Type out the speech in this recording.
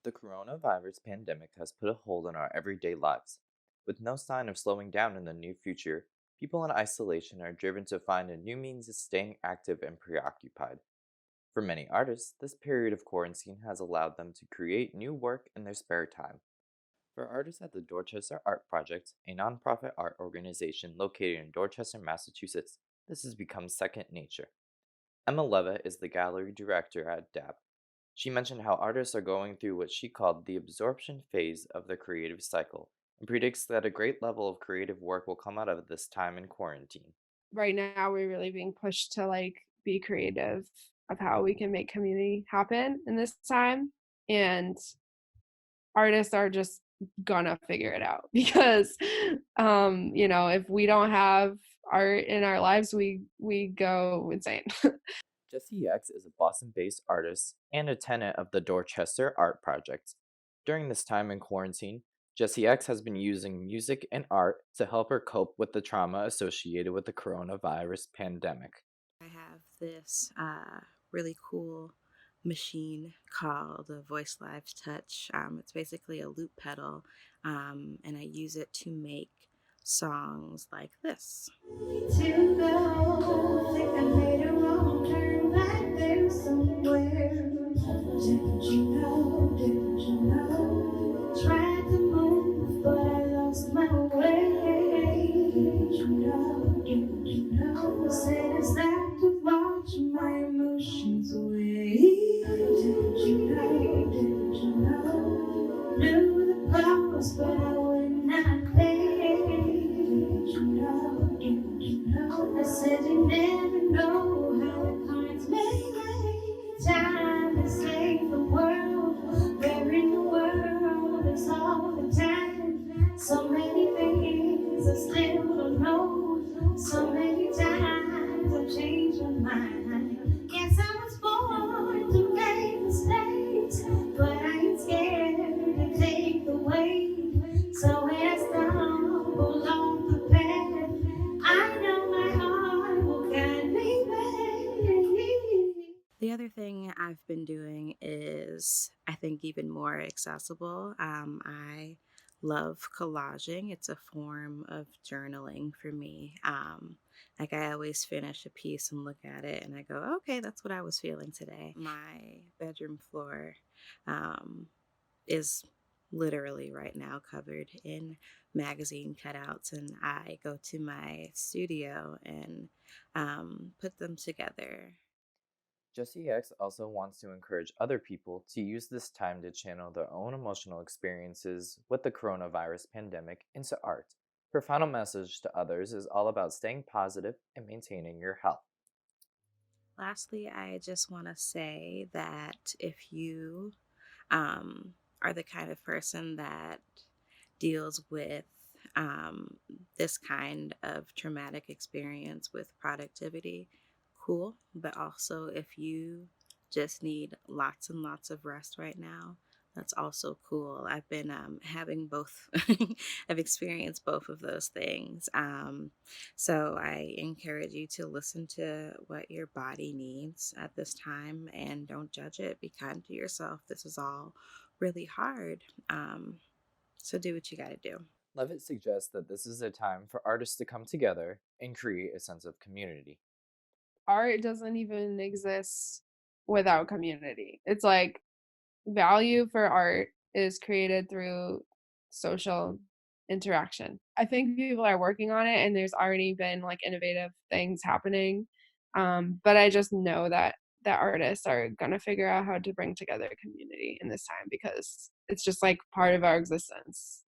The coronavirus pandemic has put a hold on our everyday lives. With no sign of slowing down in the near future, people in isolation are driven to find a new means of staying active and preoccupied. For many artists, this period of quarantine has allowed them to create new work in their spare time. For artists at the Dorchester Art Project, a nonprofit art organization located in Dorchester, Massachusetts, this has become second nature. Emma Leavitt is the gallery director at DAP. She mentioned how artists are going through what she called the absorption phase of the creative cycle and predicts that a great level of creative work will come out of this time in quarantine. Right now we're really being pushed to like be creative of how we can make community happen in this time, and artists are just gonna figure it out because if we don't have art in our lives, we go insane. Jesse X is a Boston based artist and a tenant of the Dorchester Art Project. During this time in quarantine, Jesse X has been using music and art to help her cope with the trauma associated with the coronavirus pandemic. I have this really cool machine called a Voice Live Touch. It's basically a loop pedal, and I use it to make songs like this. To go, think I made a wrong turn back there somewhere. Didn't you know? Didn't you know? Tried to move, but I lost my way. Didn't you know? Didn't you know? Said it's that to watch my emotions away. Didn't you know? Didn't you know? Knew the cost, but I would not pay. Didn't you know? Didn't you know? I said you never know how the cards may lay. Time to save the world. Where in the world is all the time? So many things I still don't know. So many times I've changed my mind. Yes, I was born to make mistakes, but I ain't scared to take the weight. So when I stumble off the path, I know my heart will guide me back. The other thing I've been doing is, I think, even more accessible. I love collaging. It's a form of journaling for me. Like I always finish a piece and look at it and I go, okay, that's what I was feeling today. My bedroom floor is literally right now covered in magazine cutouts, and I go to my studio and put them together. Jesse X also wants to encourage other people to use this time to channel their own emotional experiences with the coronavirus pandemic into art. Her final message to others is all about staying positive and maintaining your health. Lastly, I just want to say that if you are the kind of person that deals with this kind of traumatic experience with productivity, cool. But also, if you just need lots and lots of rest right now, that's also cool. I've been having both, I've experienced both of those things. So I encourage you to listen to what your body needs at this time and don't judge it. Be kind to yourself. This is all really hard. So do what you got to do. Levitt suggests that this is a time for artists to come together and create a sense of community. Art doesn't even exist without community. It's like value for art is created through social interaction. I think people are working on it and there's already been like innovative things happening. But I just know that artists are gonna figure out how to bring together community in this time because it's just like part of our existence.